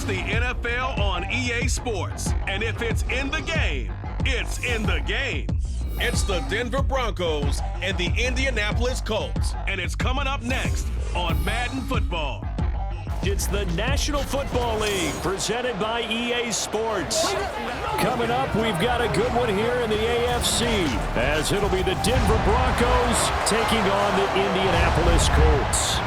It's the NFL on EA Sports. And if it's in the game, it's in the game. It's the Denver Broncos and the Indianapolis Colts. And it's coming up next on Madden Football. It's the National Football League presented by EA Sports. Coming up, we've got a good one here in the AFC, as it'll be the Denver Broncos taking on the Indianapolis Colts.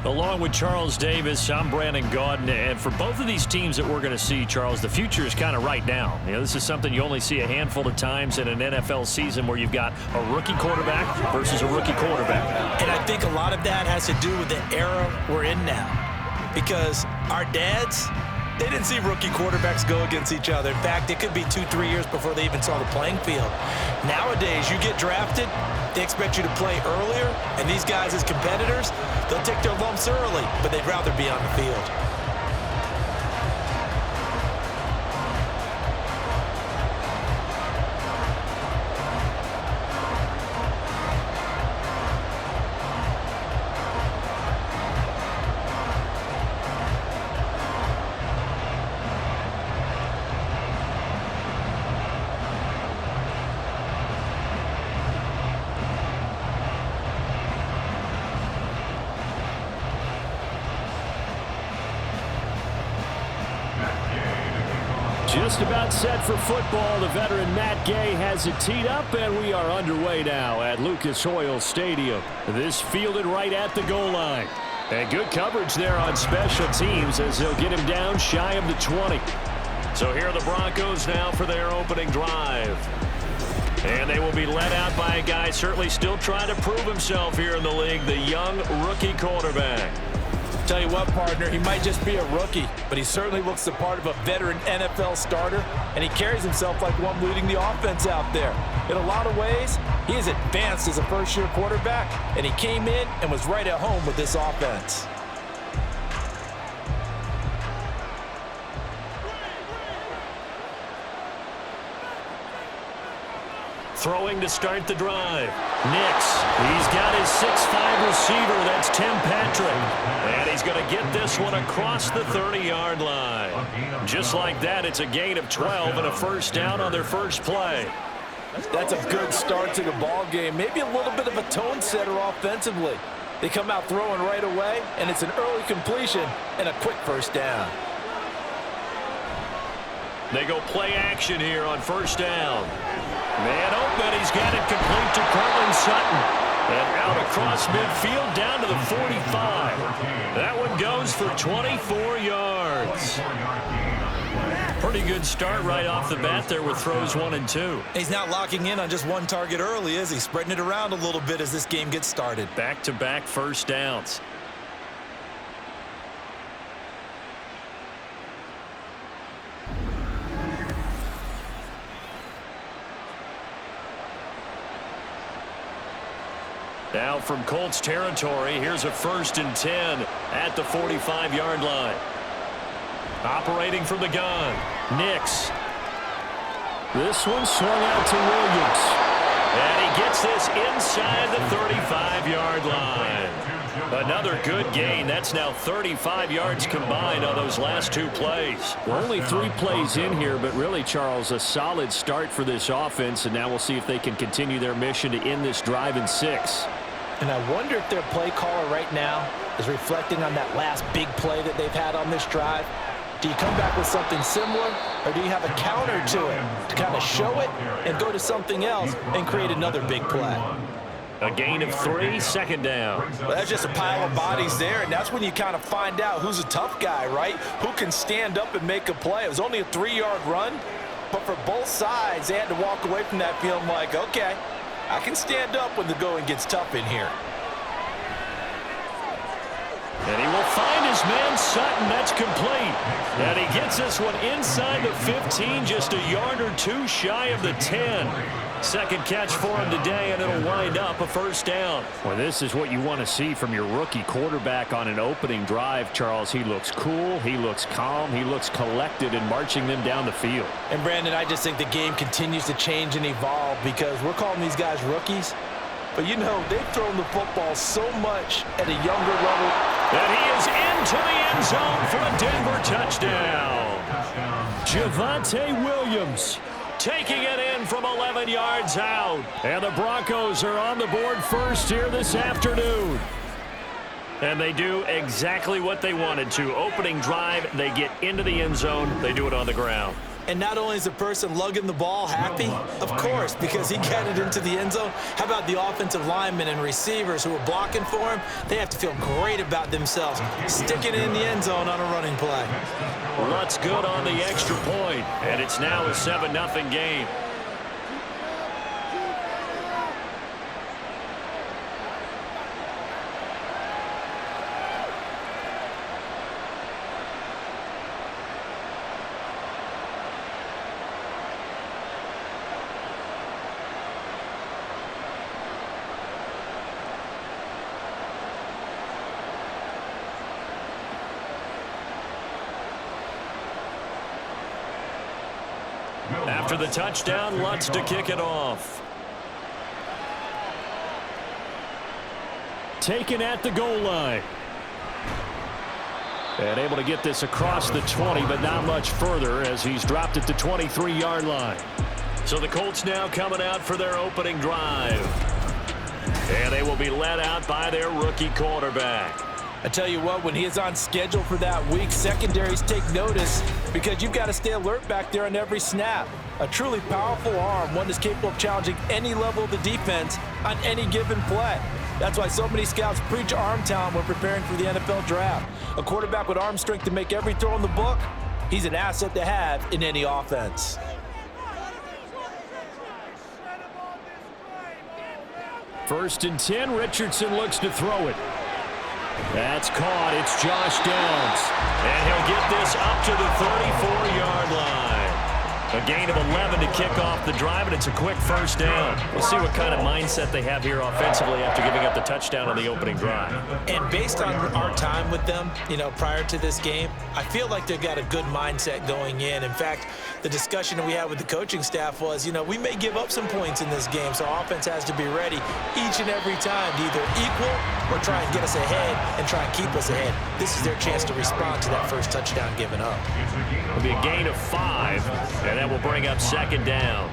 Along with Charles Davis, I'm Brandon Gaudin, and for both of these teams that we're going to see, Charles, the future is kind of right now. You know, this is something you only see a handful of times in an NFL season where you've got a rookie quarterback versus a rookie quarterback. And I think a lot of that has to do with the era we're in now, because our dads, they didn't see rookie quarterbacks go against each other. In fact, it could be 2-3 years before they even saw the playing field. Nowadays, you get drafted, they expect you to play earlier, and these guys as competitors, they'll take their lumps early, but they'd rather be on the field. Just about set for football. The veteran Matt Gay has it teed up, and we are underway now at Lucas Oil Stadium. This fielded right at the goal line. And good coverage there on special teams as they'll get him down shy of the 20. So here are the Broncos now for their opening drive. And they will be led out by a guy certainly still trying to prove himself here in the league, the young rookie quarterback. Tell you what, partner, he might just be a rookie, but he certainly looks the part of a veteran NFL starter, and he carries himself like one leading the offense out there. In a lot of ways, he is advanced as a first-year quarterback, and he came in and was right at home with this offense. Throwing to start the drive. Nix, he's got his 6'5" receiver, that's Tim Patrick. And he's going to get this one across the 30-yard line. Just like that, it's a gain of 12 and a first down on their first play. That's a good start to the ball game. Maybe a little bit of a tone setter offensively. They come out throwing right away, and it's an early completion and a quick first down. They go play action here on first down. Man open, he's got it complete to Cortland Sutton. And out across midfield down to the 45. That one goes for 24 yards. Pretty good start right off the bat there with throws 1 and 2. He's not locking in on just one target early, is he? Spreading it around a little bit as this game gets started. Back-to-back first downs. Now from Colts territory, here's a 1st and 10 at the 45-yard line. Operating from the gun, Nix. This one swung out to Williams. And he gets this inside the 35-yard line. Another good gain. That's now 35 yards combined on those last 2 plays. We're only 3 plays in here, but really, Charles, a solid start for this offense, and now we'll see if they can continue their mission to end this drive in 6. And I wonder if their play caller right now is reflecting on that last big play that they've had on this drive. Do you come back with something similar, or do you have a counter to it to kind of show it and go to something else and create another big play? A gain of 3, second down. Well, that's just a pile of bodies there, and that's when you kind of find out who's a tough guy, right? Who can stand up and make a play. It was only a 3-yard run, but for both sides, they had to walk away from that feeling like, okay, I can stand up when the going gets tough in here. And he will find his man Sutton. That's complete. And he gets this one inside the 15, just a yard or 2 shy of the 10. Second catch for him today, and it'll wind up a first down. Well, this is what you want to see from your rookie quarterback on an opening drive, Charles. He looks cool, he looks calm, he looks collected in marching them down the field. And, Brandon, I just think the game continues to change and evolve because we're calling these guys rookies, but But, you know, they've thrown the football so much at a younger level. And he is into the end zone for a Denver touchdown. Javonte Williams taking it in from 11 yards out. And the Broncos are on the board first here this afternoon. And they do exactly what they wanted to. Opening drive, they get into the end zone. They do it on the ground. And not only is the person lugging the ball happy, of course, because he got it into the end zone. How about the offensive linemen and receivers who are blocking for him? They have to feel great about themselves, sticking it in the end zone on a running play. Lutt's good on the extra point, and it's now a 7-0 game. After the touchdown, Lutz to kick it off. Taken at the goal line. And able to get this across the 20, but not much further as he's dropped at the 23-yard line. So the Colts now coming out for their opening drive. And they will be led out by their rookie quarterback. I tell you what, when he is on schedule for that week, secondaries take notice because you've got to stay alert back there on every snap. A truly powerful arm, one that's capable of challenging any level of the defense on any given play. That's why so many scouts preach arm talent when preparing for the NFL draft. A quarterback with arm strength to make every throw in the book, he's an asset to have in any offense. First and 10, Richardson looks to throw it. That's caught. It's Josh Downs. And he'll get this up to the 34-yard line. A gain of 11 to kick off the drive, and it's a quick first down. We'll see what kind of mindset they have here offensively after giving up the touchdown on the opening drive. And based on our time with them, you know, prior to this game, I feel like they've got a good mindset going in. In fact, the discussion that we had with the coaching staff was, you know, we may give up some points in this game, so offense has to be ready each and every time to either equal or try and get us ahead and try and keep us ahead. This is their chance to respond to that first touchdown given up. It'll be a gain of 5, and that will bring up second down.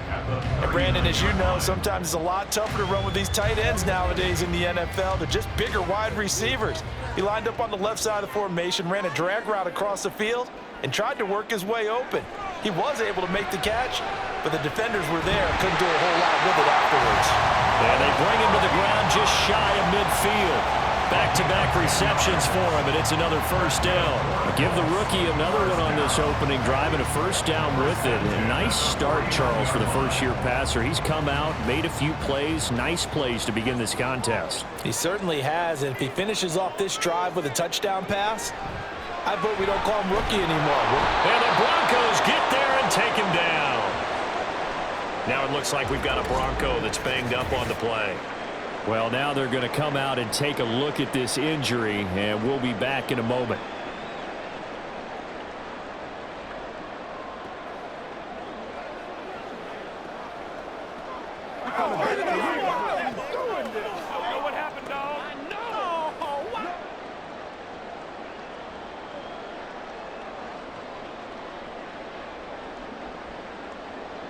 And Brandon, as you know, sometimes it's a lot tougher to run with these tight ends nowadays in the NFL. They're just bigger wide receivers. He lined up on the left side of the formation, ran a drag route across the field, and tried to work his way open. He was able to make the catch, but the defenders were there, couldn't do a whole lot with it afterwards. And they bring him to the ground just shy of midfield. Back-to-back receptions for him, and it's another first down. Give the rookie another one on this opening drive, and a first down with it. A nice start, Charles, for the first-year passer. He's come out, made a few plays, nice plays to begin this contest. He certainly has, and if he finishes off this drive with a touchdown pass, I vote we don't call him rookie anymore. And the Broncos get there and take him down. Now it looks like we've got a Bronco that's banged up on the play. Well, now they're going to come out and take a look at this injury, and we'll be back in a moment.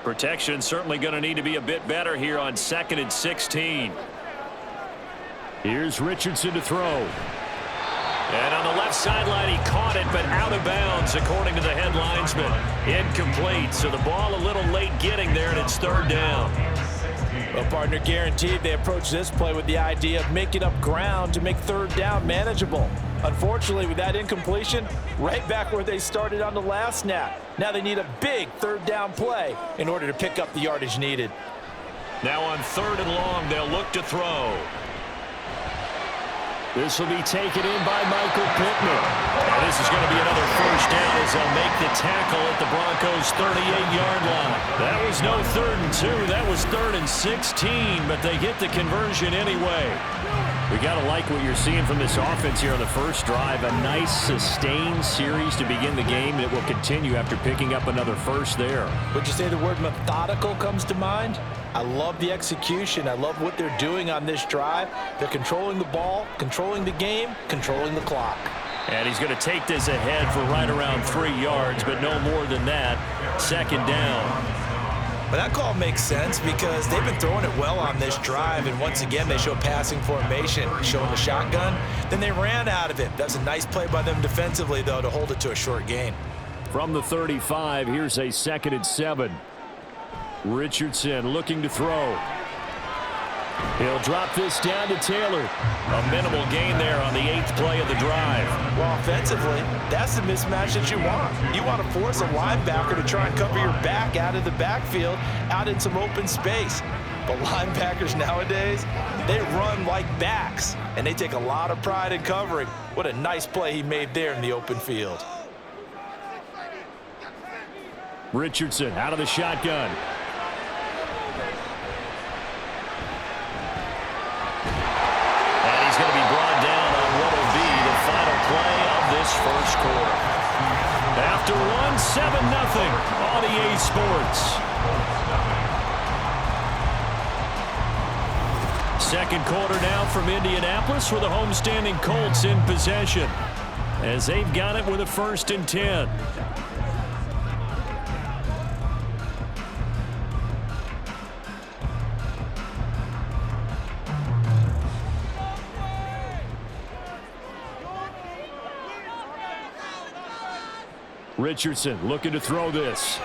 Protection certainly going to need to be a bit better here on 2nd and 16. Here's Richardson to throw. And on the left sideline, he caught it, but out of bounds, according to the head linesman. Incomplete, so the ball a little late getting there, and it's third down. Well, partner, guaranteed they approach this play with the idea of making up ground to make third down manageable. Unfortunately, with that incompletion, right back where they started on the last snap. Now they need a big third down play in order to pick up the yardage needed. Now on 3rd and long, they'll look to throw. This will be taken in by Michael Pittman. And this is going to be another first down as they'll make the tackle at the Broncos' 38-yard line. That was no 3rd and 2. That was 3rd and 16, but they get the conversion anyway. We got to like what you're seeing from this offense here on the first drive. A nice sustained series to begin the game that will continue after picking up another first there. Would you say the word methodical comes to mind? I love the execution. I love what they're doing on this drive. They're controlling the ball, controlling the game, controlling the clock. And he's going to take this ahead for right around 3 yards, but no more than that. Second down. But that call makes sense because they've been throwing it well on this drive, and once again they show passing formation, showing the shotgun. Then they ran out of it. That's a nice play by them defensively, though, to hold it to a short gain. From the 35, here's a 2nd and 7. Richardson looking to throw. He'll drop this down to Taylor. A minimal gain there on the 8th play of the drive. Well, offensively, that's the mismatch that you want. You want to force a linebacker to try and cover your back out of the backfield, out in some open space. But linebackers nowadays, they run like backs, and they take a lot of pride in covering. What a nice play he made there in the open field. Richardson out of the shotgun. Going to be brought down on what will be the final play of this first quarter. After 7-0 on EA Sports. Second quarter now from Indianapolis with the homestanding Colts in possession as they've got it with a 1st and 10. Richardson looking to throw this.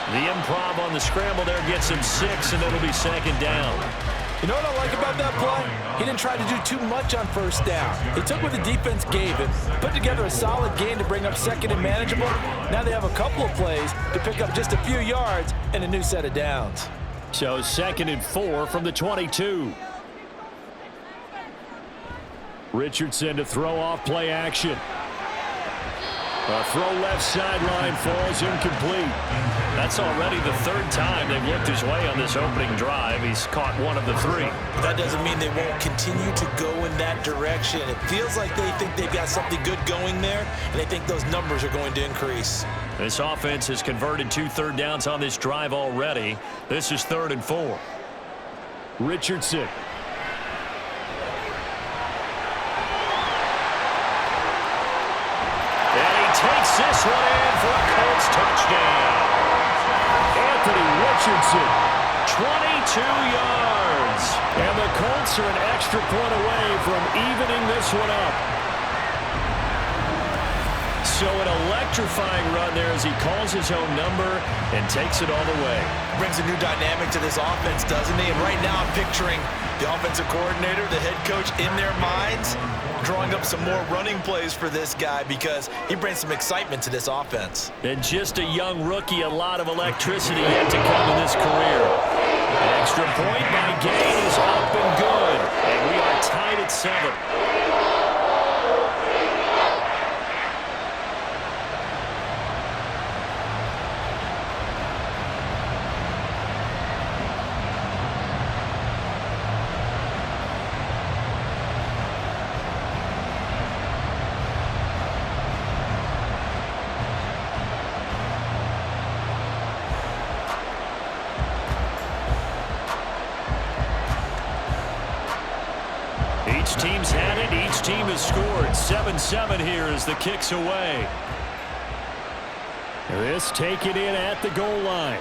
The improv on the scramble there gets him 6, and it'll be 2nd down. You know what I like about that play? He didn't try to do too much on 1st down. He took what the defense gave him, put together a solid gain to bring up 2nd and manageable. Now they have a couple of plays to pick up just a few yards and a new set of downs. So 2nd and 4 from the 22. Richardson to throw off play action. A throw left sideline falls incomplete. That's already the 3rd time they've looked his way on this opening drive. He's caught 1 of the 3. But that doesn't mean they won't continue to go in that direction. It feels like they think they've got something good going there, and they think those numbers are going to increase. This offense has converted 2 third downs on this drive already. This is 3rd and 4. Richardson. Takes this one in for a Colts touchdown. Anthony Richardson, 22 yards. And the Colts are an extra point away from evening this one up. So an electrifying run there as he calls his own number and takes it all the way. Brings a new dynamic to this offense, doesn't he? And right now I'm picturing the offensive coordinator, the head coach in their minds, drawing up some more running plays for this guy because he brings some excitement to this offense. And just a young rookie, a lot of electricity yet to come in this career. An extra point by Gain is up and good. And we are tied at 7. Each team's had it. Each team has scored. 7-7 here as the kick's away. This taken in at the goal line.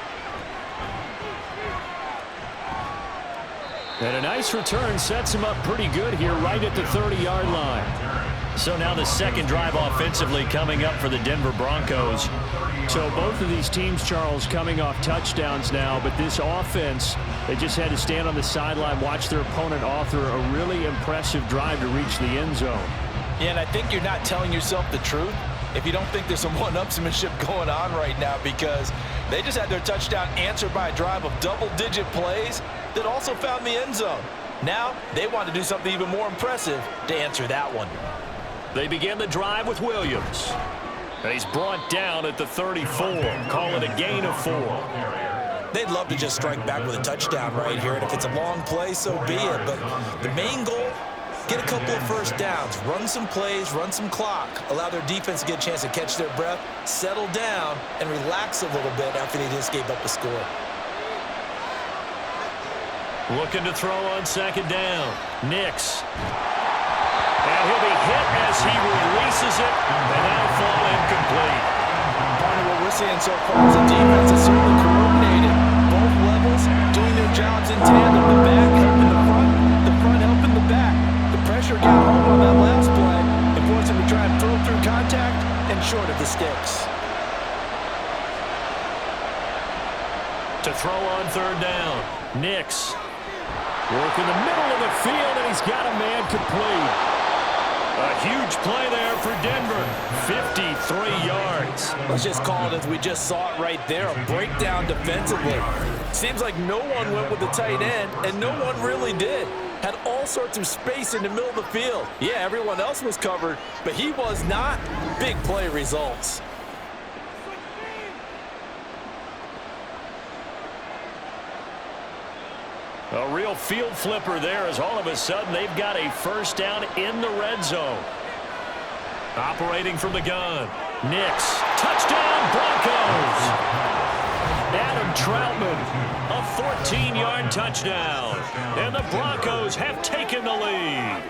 And a nice return sets him up pretty good here right at the 30-yard line. So now the second drive offensively coming up for the Denver Broncos. So both of these teams, Charles, coming off touchdowns now, but this offense, they just had to stand on the sideline, watch their opponent author a really impressive drive to reach the end zone. Yeah, and I think you're not telling yourself the truth if you don't think there's some one-upsmanship going on right now, because they just had their touchdown answered by a drive of double-digit plays that also found the end zone. Now they want to do something even more impressive to answer that one. They begin the drive with Williams. And he's brought down at the 34. Call it a gain of 4. They'd love to just strike back with a touchdown right here, and if it's a long play, so be it. But the main goal, get a couple of first downs, run some plays, run some clock, allow their defense to get a chance to catch their breath, settle down, and relax a little bit after they just gave up a score. Looking to throw on second down. Nix. And he'll be hit as he releases it, and that'll fall incomplete. Part of what we're seeing so far is the defense is certainly coordinated. Both levels doing their jobs in tandem. The back helping the front helping the back. The pressure got home on that last play and forced him to try and throw through contact and short of the sticks. To throw on third down. Nix. Work in the middle of the field, and he's got a man complete. A huge play there for Denver. 53 yards. Let's just call it as we just saw it right there, a breakdown defensively. Seems like no one went with the tight end, and no one really did. Had all sorts of space in the middle of the field. Yeah, everyone else was covered, but he was not. Big play results. A real field flipper there as all of a sudden they've got a first down in the red zone. Operating from the gun. Nix. Touchdown Broncos. Adam Troutman. A 14-yard touchdown. And the Broncos have taken the lead.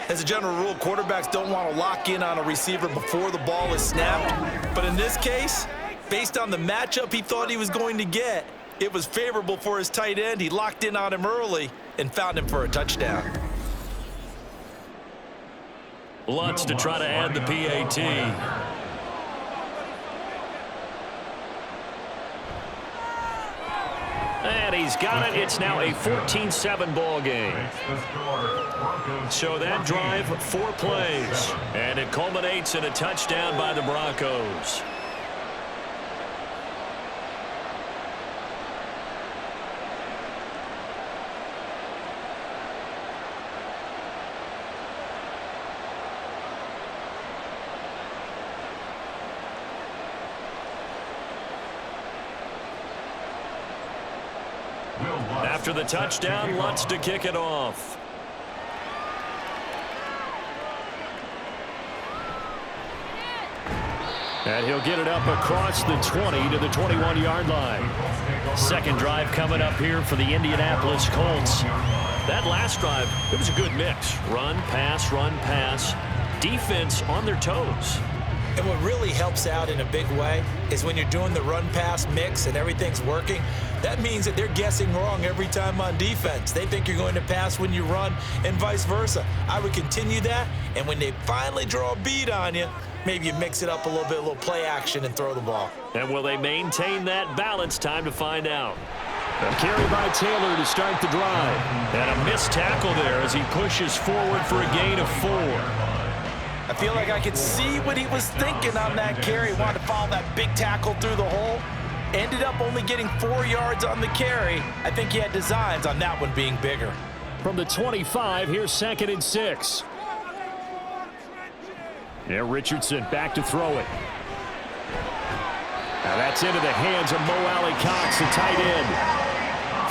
As a general rule, quarterbacks don't want to lock in on a receiver before the ball is snapped. But in this case, based on the matchup he thought he was going to get, it was favorable for his tight end. He locked in on him early and found him for a touchdown. Lutz to try to add the PAT. And he's got it. It's now a 14-7 ball game. So that drive, 4 plays. And it culminates in a touchdown by the Broncos. After the touchdown, Lutz to kick it off. And he'll get it up across the 20 to the 21-yard line. Second drive coming up here for the Indianapolis Colts. That last drive, it was a good mix. Run, pass, defense on their toes. And what really helps out in a big way is when you're doing the run-pass mix and everything's working, that means that they're guessing wrong every time on defense. They think you're going to pass when you run and vice versa. I would continue that, and when they finally draw a bead on you, maybe you mix it up a little bit, a little play action and throw the ball. And will they maintain that balance? Time to find out. A carry by Taylor to start the drive. And a missed tackle there as he pushes forward for a gain of 4. I feel like I could see what he was thinking on that carry. Wanted to follow that big tackle through the hole. Ended up only getting 4 yards on the carry. I think he had designs on that one being bigger. From the 25, here's 2nd and 6. Yeah, Richardson back to throw it. Now that's into the hands of Mo Alley-Cox, the tight end.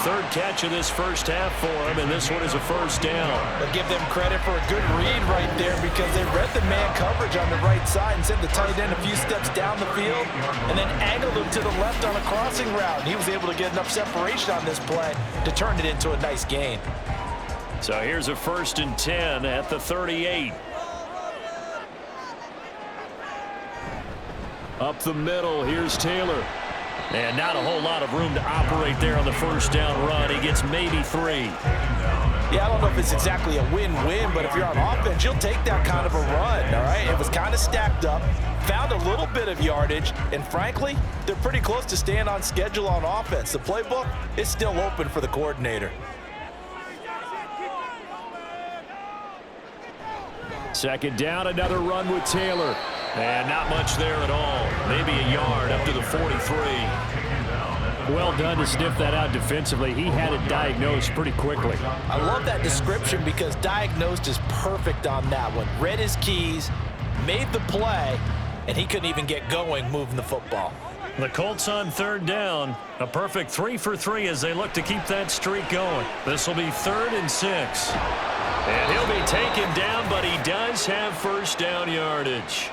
Third catch of this first half for him, and this one is a first down. I'll give them credit for a good read right there because they read the man coverage on the right side and sent the tight end a few steps down the field and then angled him to the left on a crossing route. And he was able to get enough separation on this play to turn it into a nice gain. So here's a 1st and 10 at the 38. Up the middle, here's Taylor. And not a whole lot of room to operate there on the first down run. He gets maybe 3. Yeah, I don't know if it's exactly a win-win, but if you're on offense, you'll take that kind of a run, all right? It was kind of stacked up, found a little bit of yardage, and frankly, they're pretty close to staying on schedule on offense. The playbook is still open for the coordinator. Second down, another run with Taylor. And not much there at all. Maybe a yard up to the 43. Well done to sniff that out defensively. He had it diagnosed pretty quickly. I love that description because diagnosed is perfect on that one. Read his keys, made the play, and he couldn't even get going moving the football. The Colts on third down. A perfect 3 for 3 as they look to keep that streak going. This will be 3rd and 6. And he'll be taken down, but he does have first down yardage.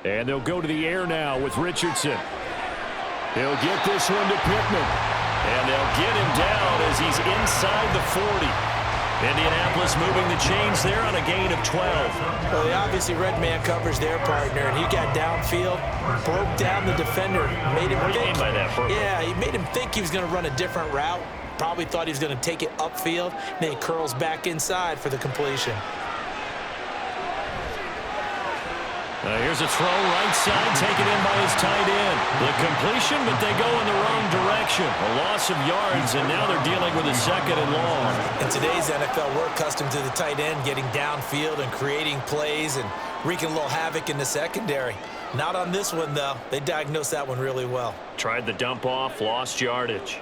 And they'll go to the air now with Richardson. He'll get this one to Pittman. And they'll get him down as he's inside the 40. Indianapolis moving the chains there on a gain of 12. Well, they obviously red man covers their partner, and he got downfield, broke down the defender, made him think. Yeah, he made him think he was going to run a different route. Probably thought he was going to take it upfield. Then he curls back inside for the completion. Here's a throw right side, taken in by his tight end. The completion, but they go in the wrong direction. A loss of yards, and now they're dealing with a 2nd and long. In today's NFL, we're accustomed to the tight end getting downfield and creating plays and wreaking a little havoc in the secondary. Not on this one, though. They diagnosed that one really well. Tried the dump off, lost yardage.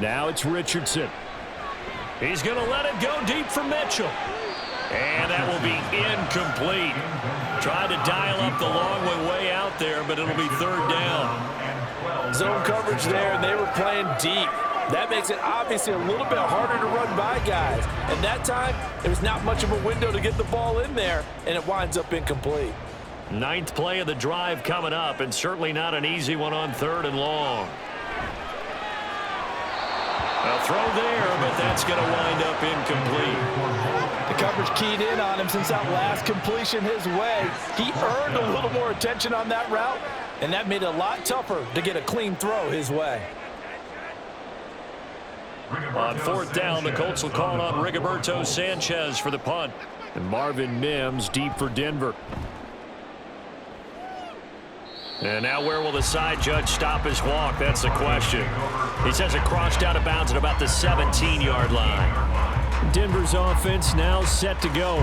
Now it's Richardson. He's going to let it go deep for Mitchell. And that will be incomplete. Tried to dial up the long way out there, but it'll be 3rd down. Zone coverage there, and they were playing deep. That makes it obviously a little bit harder to run by guys. And that time, there was not much of a window to get the ball in there, and it winds up incomplete. 9th play of the drive coming up, and certainly not an easy one on 3rd and long. A throw there, but that's going to wind up incomplete. The coverage keyed in on him since that last completion his way. He earned a little more attention on that route, and that made it a lot tougher to get a clean throw his way. On 4th down, the Colts will call on Rigoberto Sanchez for the punt. And Marvin Mims deep for Denver. And now where will the side judge stop his walk? That's the question. He says it crossed out of bounds at about the 17-yard line. Denver's offense now set to go.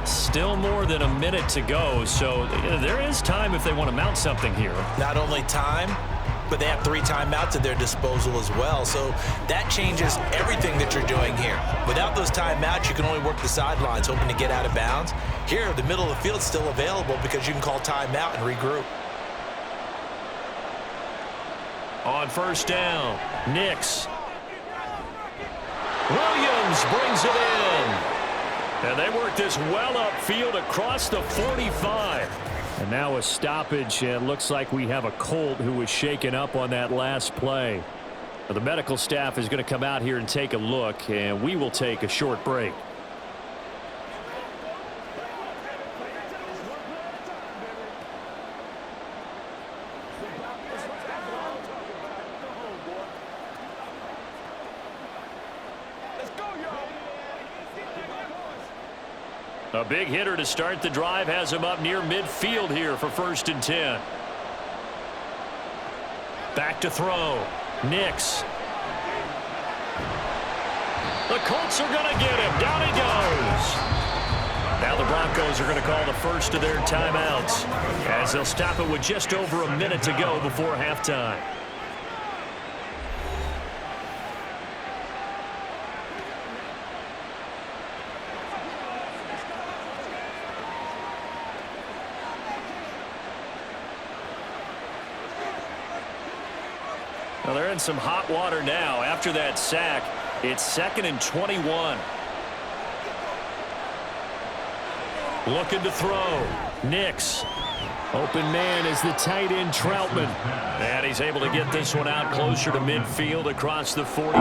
Still more than a minute to go, so there is time if they want to mount something here. Not only time, but they have 3 timeouts at their disposal as well, so that changes everything that you're doing here. Without those timeouts, you can only work the sidelines, hoping to get out of bounds. Here, the middle of the field is still available because you can call timeout and regroup. On 1st down, Nix. Williams brings it in. And they work this well upfield across the 45. And now a stoppage, and looks like we have a Colt who was shaken up on that last play. Now, the medical staff is going to come out here and take a look, and we will take a short break. A big hitter to start the drive has him up near midfield here for 1st and 10. Back to throw. Nix. The Colts are going to get him. Down he goes. Now the Broncos are going to call the first of their timeouts as they'll stop it with just over a minute to go before halftime. Well, they're in some hot water now. After that sack, it's 2nd and 21. Looking to throw. Nix. Open man is the tight end Troutman. And he's able to get this one out closer to midfield across the 45.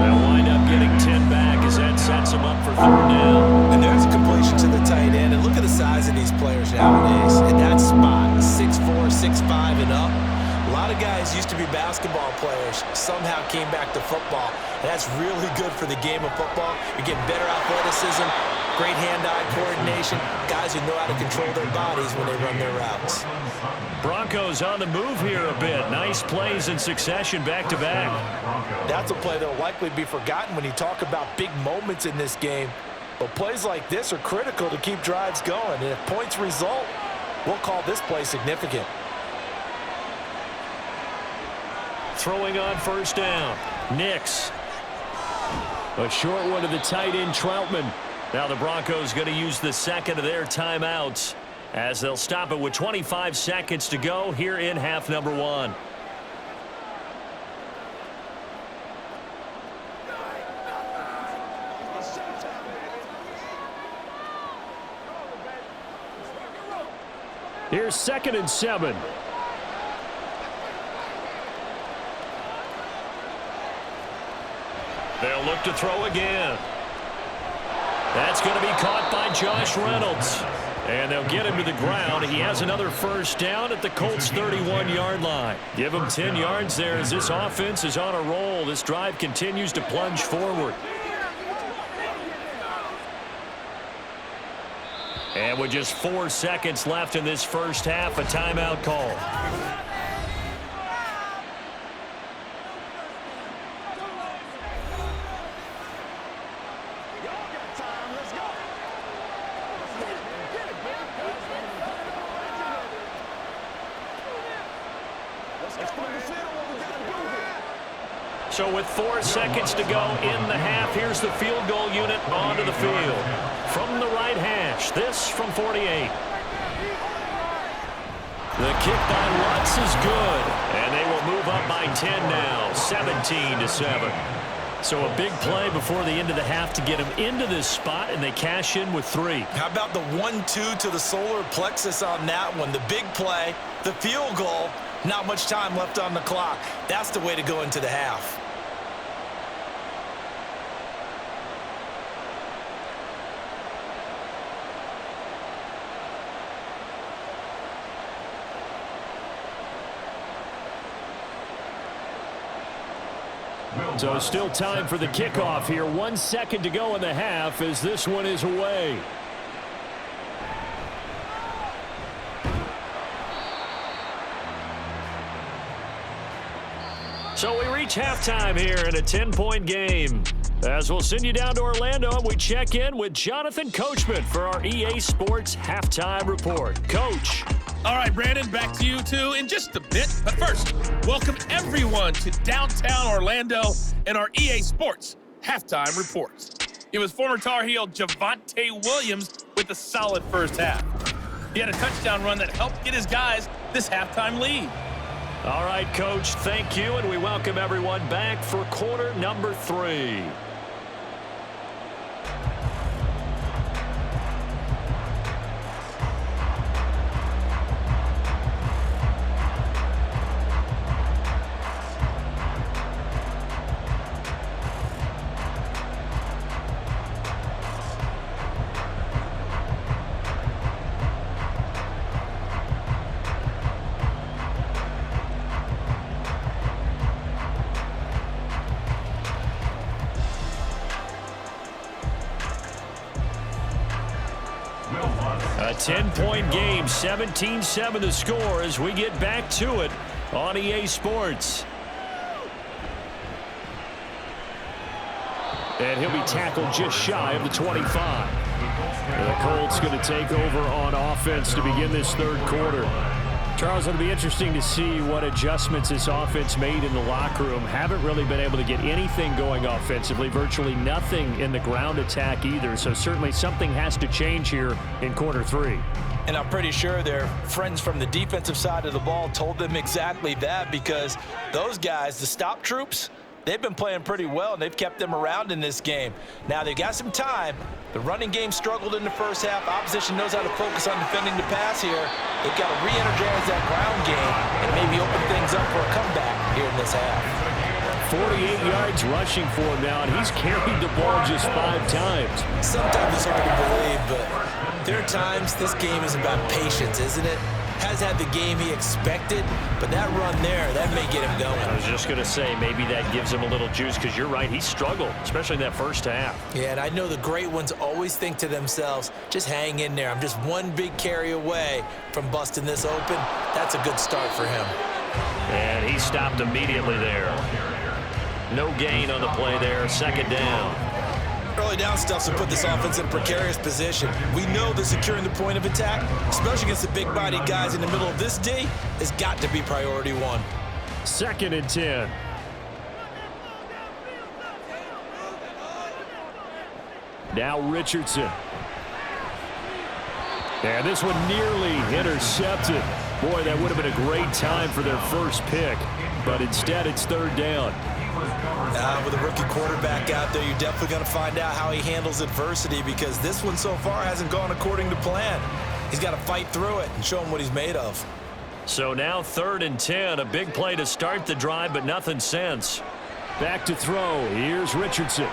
They'll wind up getting 10 back as that sets him up for 3rd down. And there's a completion to the tight end. And look at the size of these players nowadays. In that spot, 6'4", 6'5", and up. A lot of guys used to be basketball players, somehow came back to football. And that's really good for the game of football. You're getting better athleticism, great hand-eye coordination, guys who know how to control their bodies when they run their routes. Broncos on the move here a bit. Nice plays in succession back-to-back. That's a play that will likely be forgotten when you talk about big moments in this game. But plays like this are critical to keep drives going. And if points result, we'll call this play significant. Throwing on first down. Nix. A short one to the tight end, Troutman. Now the Broncos going to use the second of their timeouts as they'll stop it with 25 seconds to go here in half number 1. Here's 2nd and 7. They'll look to throw again. That's going to be caught by Josh Reynolds. And they'll get him to the ground. He has another first down at the Colts' 31-yard line. Give him 10 yards there as this offense is on a roll. This drive continues to plunge forward. And with just 4 seconds left in this first half, a timeout call. So with 4 seconds to go in the half, here's the field goal unit onto the field. From the right hash, this from 48. The kick by Lutz is good, and they will move up by 10 now, 17-7. So a big play before the end of the half to get them into this spot, and they cash in with 3. How about the 1-2 to the solar plexus on that one? The big play, the field goal, not much time left on the clock. That's the way to go into the half. So still time for the kickoff here. 1 second to go in the half as this one is away. So we reach halftime here in a 10-point game. As we'll send you down to Orlando, and we check in with Jonathan Coachman for our EA Sports Halftime Report. Coach. All right, Brandon, back to you two in just a bit. But first, welcome everyone to downtown Orlando and our EA Sports Halftime Reports. It was former Tar Heel Javonte Williams with a solid first half. He had a touchdown run that helped get his guys this halftime lead. All right, Coach, thank you, and we welcome everyone back for quarter number 3. A 10-point game, 17-7 the score as we get back to it on EA Sports. And he'll be tackled just shy of the 25. And the Colts going to take over on offense to begin this third quarter. Charles, it'll be interesting to see what adjustments this offense made in the locker room. Haven't really been able to get anything going offensively, virtually nothing in the ground attack either. So certainly something has to change here in quarter 3. And I'm pretty sure their friends from the defensive side of the ball told them exactly that, because those guys, the stop troops, they've been playing pretty well, and they've kept them around in this game. Now, they've got some time. The running game struggled in the first half. Opposition knows how to focus on defending the pass here. They've got to re-energize that ground game and maybe open things up for a comeback here in this half. 48 yards rushing for him now, and he's carried the ball just 5 times. Sometimes it's hard to believe, but there are times this game is about patience, isn't it? Has had the game he expected, but that run there, that may get him going. I was just going to say, maybe that gives him a little juice, because you're right, he struggled, especially in that first half. Yeah, and I know the great ones always think to themselves, just hang in there. I'm just one big carry away from busting this open. That's a good start for him. And he stopped immediately there. No gain on the play there, second down. Early down stuffs will put this offense in a precarious position. We know that securing the point of attack, especially against the big-bodied guys in the middle of this D, has got to be priority one. 2nd and 10. Now Richardson. And this one nearly intercepted. Boy, that would have been a great time for their first pick. But instead, it's 3rd down. With a rookie quarterback out there, you're definitely going to find out how he handles adversity, because this one so far hasn't gone according to plan. He's got to fight through it and show him what he's made of. So now 3rd and 10. A big play to start the drive, but nothing since. Back to throw. Here's Richardson.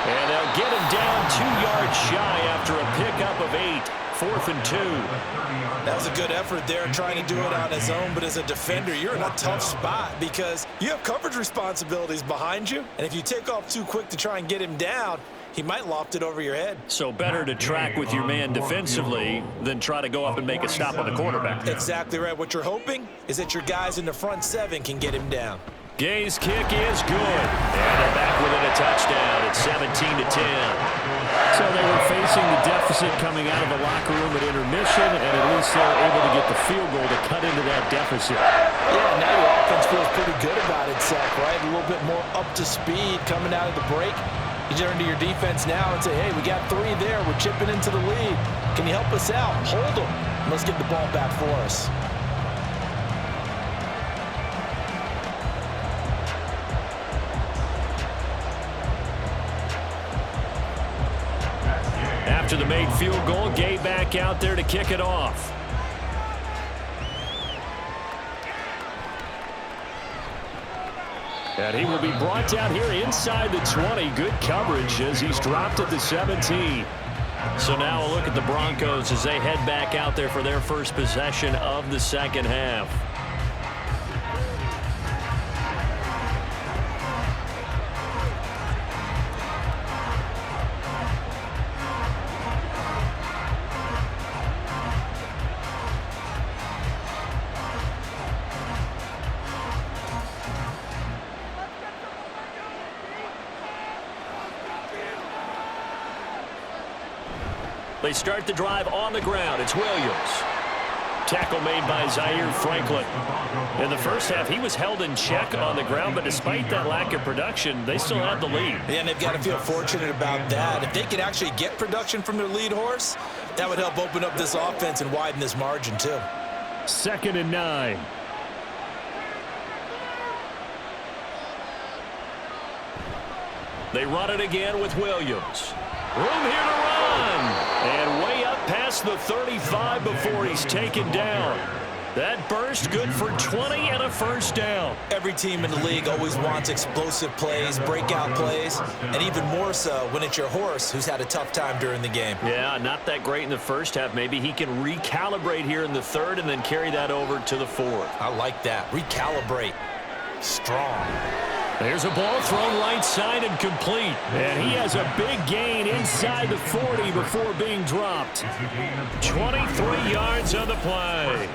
And they'll get him down 2 yards shy after a pickup of 8. 4th and 2. That was a good effort there, trying to do it on his own, but as a defender, you're in a tough spot because you have coverage responsibilities behind you, and if you take off too quick to try and get him down, he might loft it over your head. So better to track with your man defensively than try to go up and make a stop on the quarterback. Exactly right. What you're hoping is that your guys in the front 7 can get him down. Gay's kick is good. And they're back within a touchdown. It's 17-10. So they were facing the deficit coming out of the locker room at intermission, and at least they were able to get the field goal to cut into that deficit. Yeah, now your offense feels pretty good about itself, right? A little bit more up to speed coming out of the break. You turn to your defense now and say, hey, we got 3 there. We're chipping into the lead. Can you help us out? Hold them. Let's get the ball back for us. After the made field goal, Gay back out there to kick it off. And he will be brought down here inside the 20. Good coverage as he's dropped at the 17. So now a look at the Broncos as they head back out there for their first possession of the second half. They start the drive on the ground. It's Williams. Tackle made by Zaire Franklin. In the first half, he was held in check on the ground, but despite that lack of production, they still had the lead. Yeah, and they've got to feel fortunate about that. If they could actually get production from their lead horse, that would help open up this offense and widen this margin too. 2nd and 9. They run it again with Williams. Room here to run. And way up past the 35 before he's taken down. That burst good for 20 and a first down. Every team in the league always wants explosive plays, breakout plays, and even more so when it's your horse who's had a tough time during the game. Yeah, not that great in the first half. Maybe he can recalibrate here in the 3rd and then carry that over to the 4th. I like that. Recalibrate. Strong. There's a ball thrown right side and complete. And he has a big gain inside the 40 before being dropped. 23 yards on the play.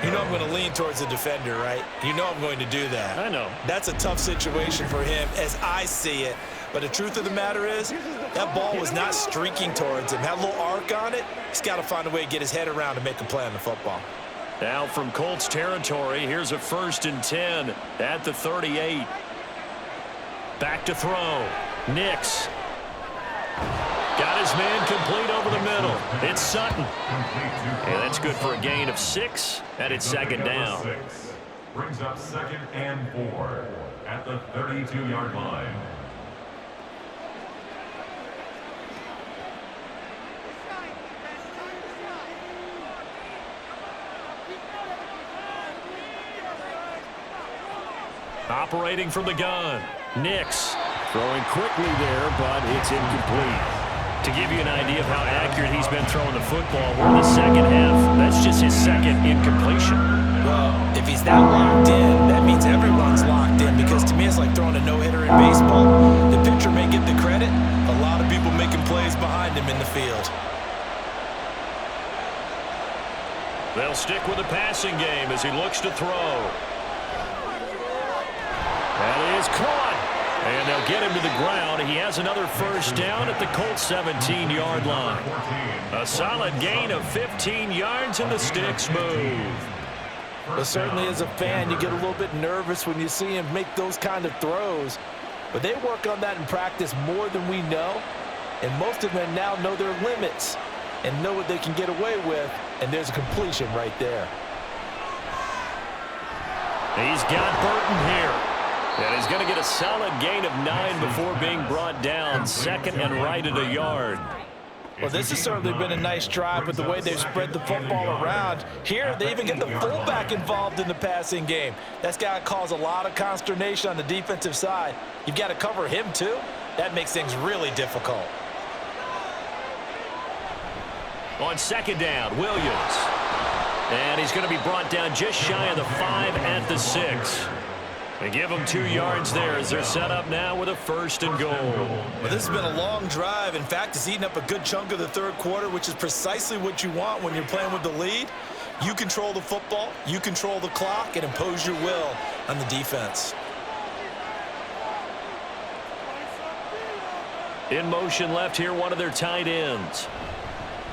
You know I'm going to lean towards the defender, right? You know I'm going to do that. I know. That's a tough situation for him as I see it. But the truth of the matter is, that ball was not streaking towards him. Had a little arc on it. He's got to find a way to get his head around to make a play on the football. Now from Colts territory, here's a 1st and 10 at the 38. Back to throw. Nix. Got his man complete over the middle. It's Sutton. And that's good for a gain of 6, and it's 2nd down. Brings up 2nd and 4 at the 32-yard line. Operating from the gun. Nix throwing quickly there, but it's incomplete. To give you an idea of how accurate he's been throwing the football, we're in the second half. That's just his 2nd incompletion. Well, if he's that locked in, that means everyone's locked in, because to me it's like throwing a no-hitter in baseball. The pitcher may get the credit, a lot of people making plays behind him in the field. They'll stick with the passing game as he looks to throw. That is caught. And they'll get him to the ground. He has another first down at the Colts 17-yard line. A solid gain of 15 yards, and the sticks move. But certainly as a fan, you get a little bit nervous when you see him make those kind of throws. But they work on that in practice more than we know. And most of them now know their limits and know what they can get away with. And there's a completion right there. He's got Burton here. And he's going to get a solid gain of 9 before being brought down. Second and right at a yard. Well, this has certainly been a nice drive with the way they've spread the football around. Here, they even get the fullback involved in the passing game. That's got to cause a lot of consternation on the defensive side. You've got to cover him, too. That makes things really difficult. On second down, Williams. And he's going to be brought down just shy of the 5 at the 6. They give them 2 yards there as they're set up now with a first and goal. Well, this has been a long drive. In fact, it's eaten up a good chunk of the third quarter, which is precisely what you want when you're playing with the lead. You control the football, you control the clock, and impose your will on the defense. In motion left here, one of their tight ends.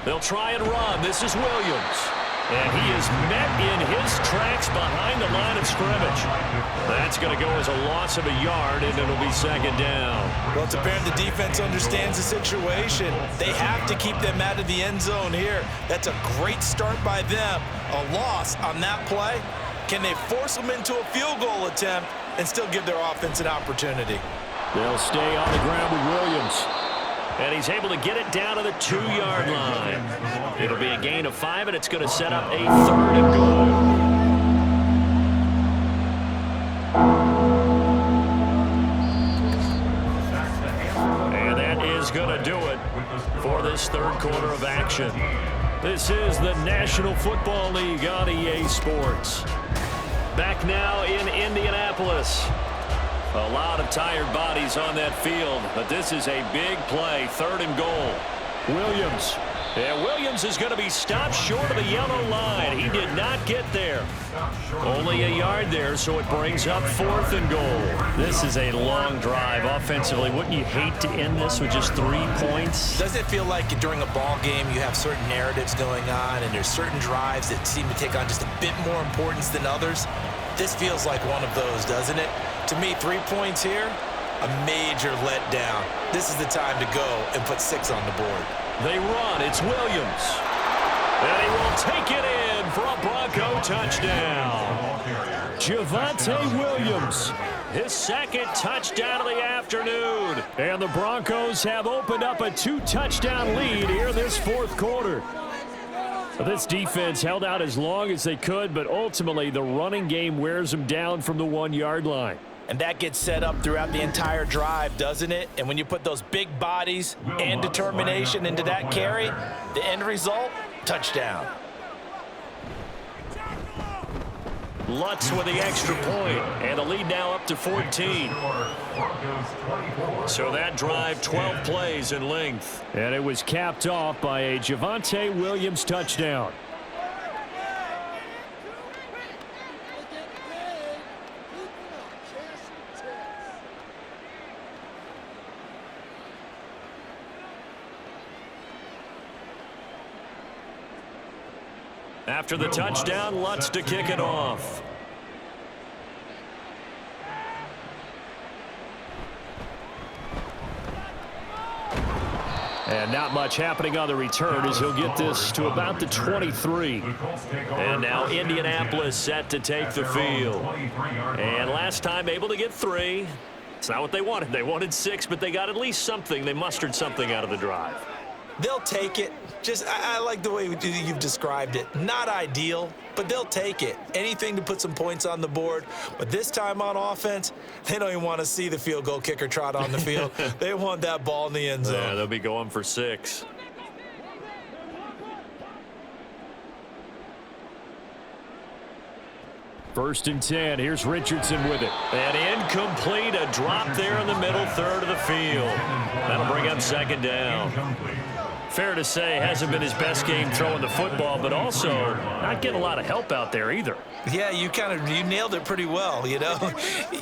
They'll try and run. This is Williams. And he is met in his tracks behind the line of scrimmage. That's going to go as a loss of a yard, and it'll be second down. Well, it's apparent the defense understands the situation. They have to keep them out of the end zone here. That's a great start by them. A loss on that play. Can they force them into a field goal attempt and still give their offense an opportunity? They'll stay on the ground with Williams. And he's able to get it down to the 2-yard line. It'll be a gain of 5, and it's going to set up a third and goal. And that is going to do it for this third quarter of action. This is the National Football League on EA Sports. Back now in Indianapolis. A lot of tired bodies on that field, but this is a big play, third and goal. Williams. And Williams is going to be stopped short of the yellow line. He did not get there. Only a yard there, so it brings up fourth and goal. This is a long drive offensively. Wouldn't you hate to end this with just 3 points? Doesn't it feel like during a ball game you have certain narratives going on and there's certain drives that seem to take on just a bit more importance than others? This feels like one of those, doesn't it? To me, 3 points here, a major letdown. This is the time to go and put 6 on the board. They run. It's Williams. And he will take it in for a Bronco touchdown. Javonte Williams, his second touchdown of the afternoon. And the Broncos have opened up a 2-touchdown lead here in this fourth quarter. This defense held out as long as they could, but ultimately the running game wears them down from the 1-yard line. And that gets set up throughout the entire drive, doesn't it? And when you put those big bodies and determination into that carry, the end result, touchdown. Lutz with the extra point, and the lead now up to 14. So that drive, 12 plays in length. And it was capped off by a Javonte Williams touchdown. After the touchdown, Lutz to kick it off. And not much happening on the return as he'll get this to about the 23. And now Indianapolis set to take the field. And last time able to get 3. It's not what they wanted. They wanted 6, but they got at least something. They mustered something out of the drive. They'll take it. I like the way you've described it. Not ideal, but they'll take it. Anything to put some points on the board. But this time on offense, they don't even want to see the field goal kicker trot on the field. They want that ball in the end zone. Yeah, they'll be going for 6. First and 10. Here's Richardson with it. And incomplete. A drop there in the middle third of the field. That'll bring up second down. Fair to say, hasn't been his best game throwing the football, but also not getting a lot of help out there either. Yeah, you nailed it pretty well, you know.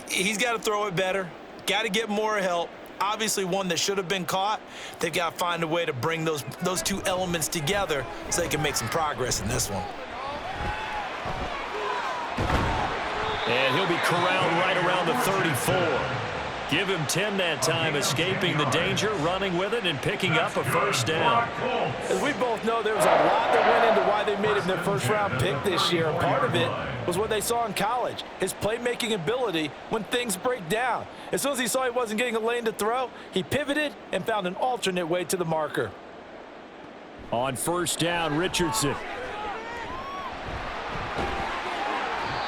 He's got to throw it better, got to get more help. Obviously one that should have been caught. They've got to find a way to bring those two elements together so they can make some progress in this one. And he'll be corralled right around the 34. Give him 10 that time, escaping the danger, running with it, and picking up a first down. As we both know, there was a lot that went into why they made him their first-round pick this year. Part of it was what they saw in college, his playmaking ability when things break down. As soon as he saw he wasn't getting a lane to throw, he pivoted and found an alternate way to the marker. On first down, Richardson.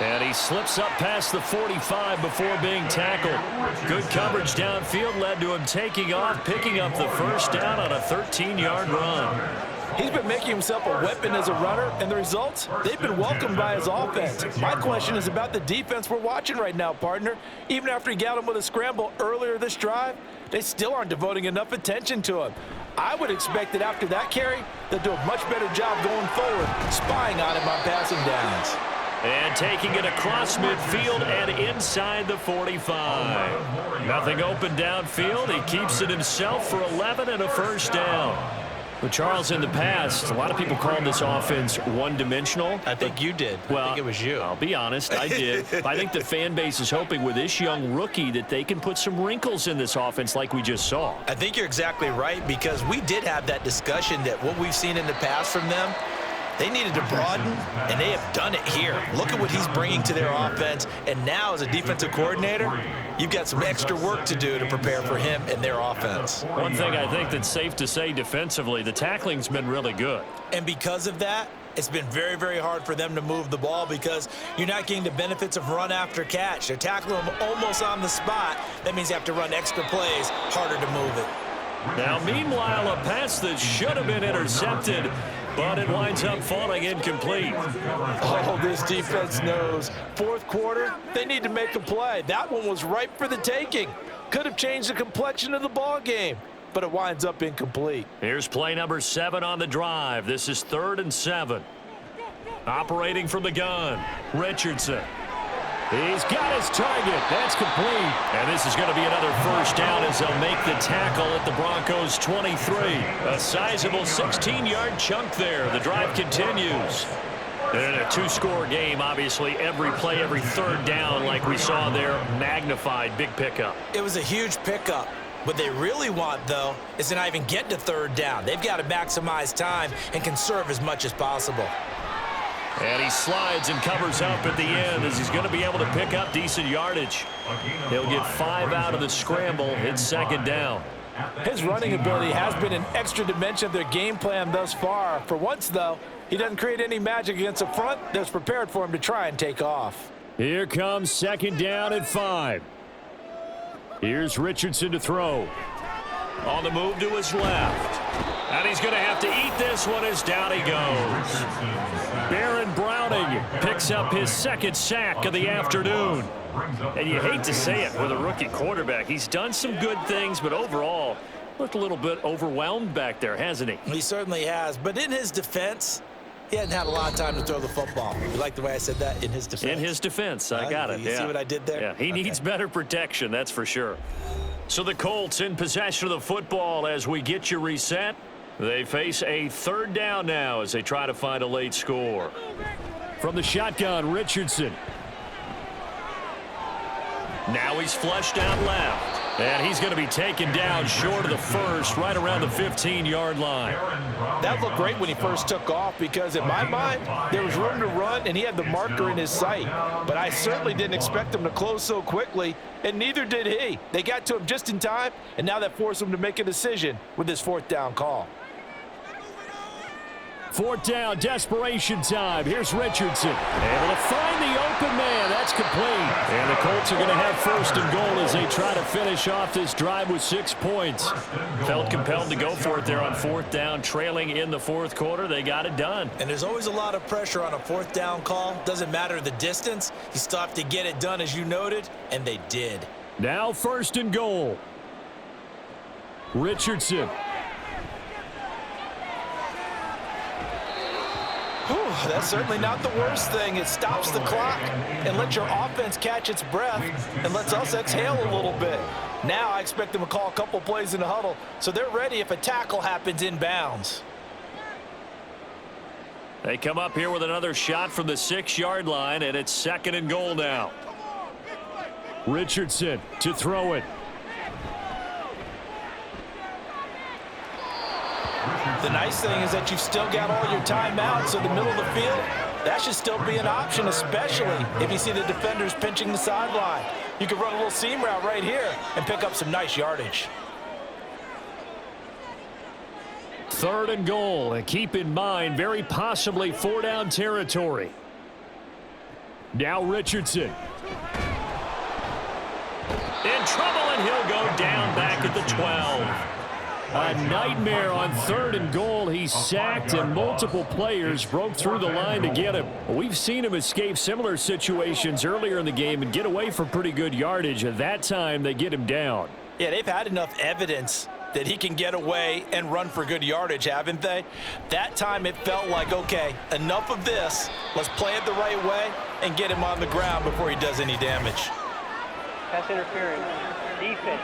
And he slips up past the 45 before being tackled. Good coverage downfield led to him taking off, picking up the first down on a 13-yard run. He's been making himself a weapon as a runner, and the results, they've been welcomed by his offense. My question is about the defense we're watching right now, partner. Even after he got him with a scramble earlier this drive, they still aren't devoting enough attention to him. I would expect that after that carry, they'll do a much better job going forward, spying on him on passing downs. And taking it across midfield and inside the 45. Nothing open downfield. He keeps it himself for 11 and a first down. Well, Charles, in the past, a lot of people call this offense one-dimensional. I think you did. Well, I think it was you. I'll be honest, I did. I think the fan base is hoping with this young rookie that they can put some wrinkles in this offense like we just saw. I think you're exactly right, because we did have that discussion that what we've seen in the past from them, they needed to broaden, and they have done it here. Look at what he's bringing to their offense, and now as a defensive coordinator, you've got some extra work to do to prepare for him and their offense. One thing I think that's safe to say defensively, the tackling's been really good. And because of that, it's been very, very hard for them to move the ball because you're not getting the benefits of run after catch. They're tackling them almost on the spot. That means you have to run extra plays, harder to move it. Now, meanwhile, a pass that should have been intercepted, but it winds up falling incomplete. Oh, this defense knows. Fourth quarter, they need to make a play. That one was ripe for the taking. Could have changed the complexion of the ball game, but it winds up incomplete. Here's play number 7 on the drive. This is 3rd and 7. Operating from the gun, Richardson. He's got his target. That's complete. And this is going to be another first down as they'll make the tackle at the Broncos' 23. A sizable 16-yard chunk there. The drive continues. And a 2-score game, obviously, every play, every third down, like we saw there, magnified, big pickup. It was a huge pickup. What they really want, though, is to not even get to third down. They've got to maximize time and conserve as much as possible. And he slides and covers up at the end as he's going to be able to pick up decent yardage. He'll get 5 out of the scramble. It's second down. His running ability has been an extra dimension of their game plan thus far. For once, though, he doesn't create any magic against a front that's prepared for him to try and take off. Here comes second down at 5. Here's Richardson to throw. On the move to his left. And he's going to have to eat this one as down he goes. Baron Browning picks up his second sack of the afternoon. And you hate to say it with a rookie quarterback. He's done some good things, but overall, looked a little bit overwhelmed back there, hasn't he? He certainly has. But in his defense, he hadn't had a lot of time to throw the football. You like the way I said that? In his defense? In his defense. I got it. You see what I did there? Yeah, he needs better protection, that's for sure. So the Colts in possession of the football as we get you reset. They face a third down now as they try to find a late score. From the shotgun, Richardson. Now he's flushed out left. And he's going to be taken down short of the first, right around the 15-yard line. That looked great when he first took off because, in my mind, there was room to run and he had the marker in his sight. But I certainly didn't expect him to close so quickly, and neither did he. They got to him just in time, and now that forced him to make a decision with his fourth down call. Fourth down, desperation time. Here's Richardson. Able to find the open man. That's complete. And the Colts are going to have first and goal as they try to finish off this drive with 6 points. Felt compelled to go for it there on fourth down, trailing in the fourth quarter. They got it done. And there's always a lot of pressure on a fourth down call. Doesn't matter the distance. You still have to get it done, as you noted, and they did. Now first and goal. Richardson. Whew, that's certainly not the worst thing. It stops the clock and lets your offense catch its breath and lets us exhale a little bit. Now I expect them to call a couple plays in the huddle, so they're ready if a tackle happens inbounds. They come up here with another shot from the 6-yard line, and it's 2nd and goal now. Richardson to throw it. The nice thing is that you've still got all your timeouts, so the middle of the field, that should still be an option, especially if you see the defenders pinching the sideline. You can run a little seam route right here and pick up some nice yardage. 3rd and goal, and keep in mind, very possibly 4-down territory. Now Richardson. In trouble, and he'll go down back at the 12. A nightmare on 3rd and goal. He's sacked, and multiple players broke through the line to get him. We've seen him escape similar situations earlier in the game and get away for pretty good yardage. At that time, they get him down. Yeah, they've had enough evidence that he can get away and run for good yardage, haven't they? That time it felt like, okay, enough of this. Let's play it the right way and get him on the ground before he does any damage. Pass interference. Defense.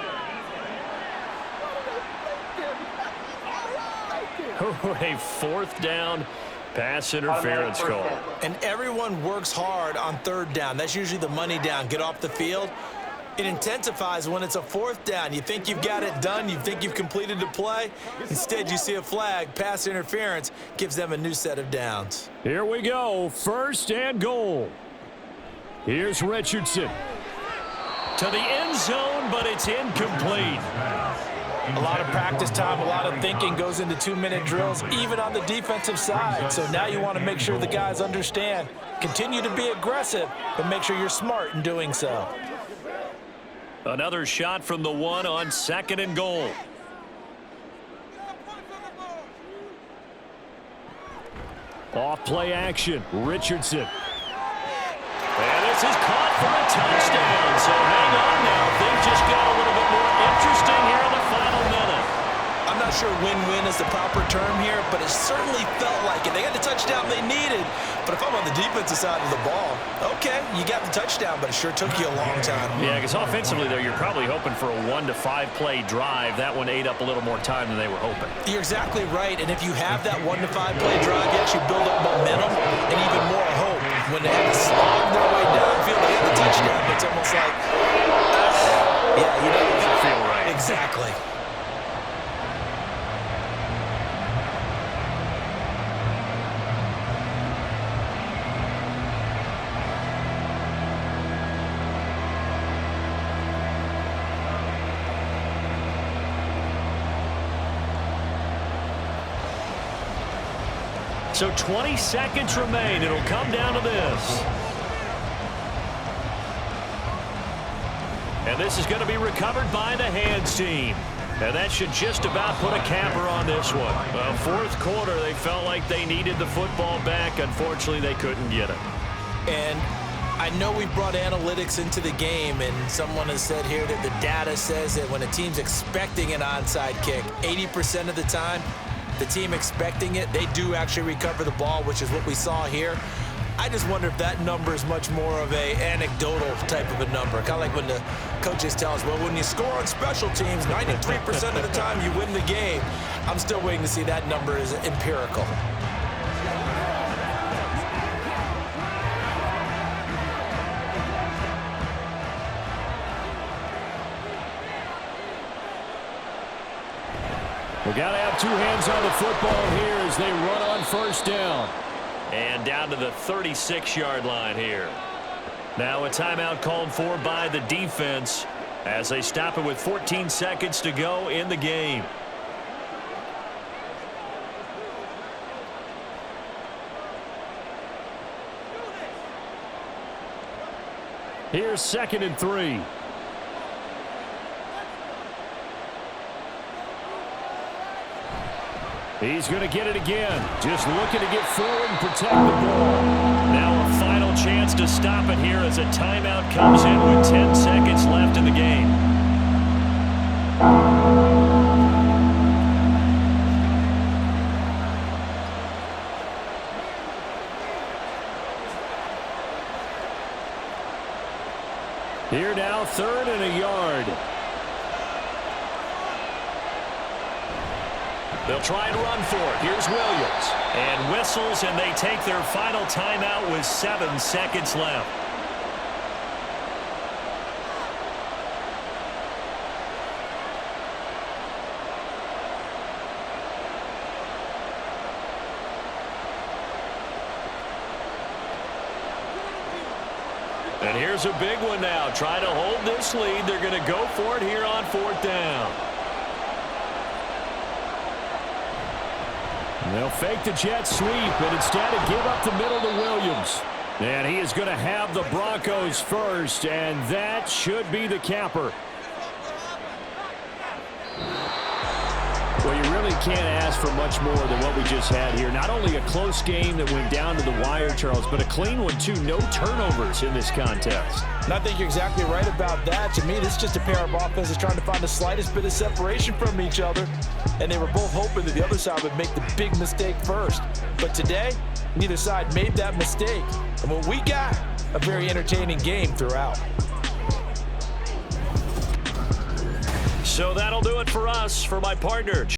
A 4th down pass interference call. And everyone works hard on 3rd down. That's usually the money down. Get off the field. It intensifies when it's a 4th down. You think you've got it done. You think you've completed the play. Instead, you see a flag. Pass interference gives them a new set of downs. Here we go. 1st and goal. Here's Richardson. To the end zone, but it's incomplete. A lot of practice time, a lot of thinking goes into 2-minute drills, even on the defensive side. So now you want to make sure the guys understand. Continue to be aggressive, but make sure you're smart in doing so. Another shot from the 1 on 2nd and goal. Off play action, Richardson. And this is caught for a touchdown. So hang on now. Things just got a little bit more interesting here in the final minute. I'm not sure win-win is the proper term here, but it certainly felt like it. They got the touchdown they needed, but if I'm on the defensive side of the ball, okay, you got the touchdown, but it sure took you a long time. Yeah, because offensively, though, you're probably hoping for a 1 to 5 play drive. That one ate up a little more time than they were hoping. You're exactly right, and if you have that 1 to 5 play drive, you actually build up momentum and even more hope. When they had to slog their way downfield, they had the touchdown, but it's almost like, yeah, you know, doesn't feel right. Exactly. So 20 seconds remain. It'll come down to this. And this is going to be recovered by the hands team. And that should just about put a capper on this one. Well, 4th quarter, they felt like they needed the football back. Unfortunately, they couldn't get it. And I know we brought analytics into the game, and someone has said here that the data says that when a team's expecting an onside kick, 80% of the time, the team expecting it, they do actually recover the ball, which is what we saw here. I just wonder if that number is much more of a anecdotal type of a number. Kind of like when the coaches tell us, well, when you score on special teams, 93% of the time you win the game. I'm still waiting to see that number is empirical. We got to have 2 hands on the football here as they run on 1st down. And down to the 36-yard line here. Now a timeout called for by the defense as they stop it with 14 seconds to go in the game. Here's 2nd and 3. He's going to get it again. Just looking to get forward and protect the ball. Now a final chance to stop it here as a timeout comes in with 10 seconds left in the game. Here now, 3rd and a yard. They'll try and run for it. Here's Williams. And whistles, and they take their final timeout with 7 seconds left. And here's a big one now. Try to hold this lead. They're going to go for it here on 4th down. They'll fake the jet sweep, and instead of give up the middle to Williams. And he is going to have the Broncos first, and that should be the capper. Well, you really can't ask for much more than what we just had here. Not only a close game that went down to the wire, Charles, but a clean one, too. No turnovers in this contest. And I think you're exactly right about that. To me, this is just a pair of offenses trying to find the slightest bit of separation from each other. And they were both hoping that the other side would make the big mistake first. But today, neither side made that mistake. And what we got, a very entertaining game throughout. So that'll do it for us. For my partner,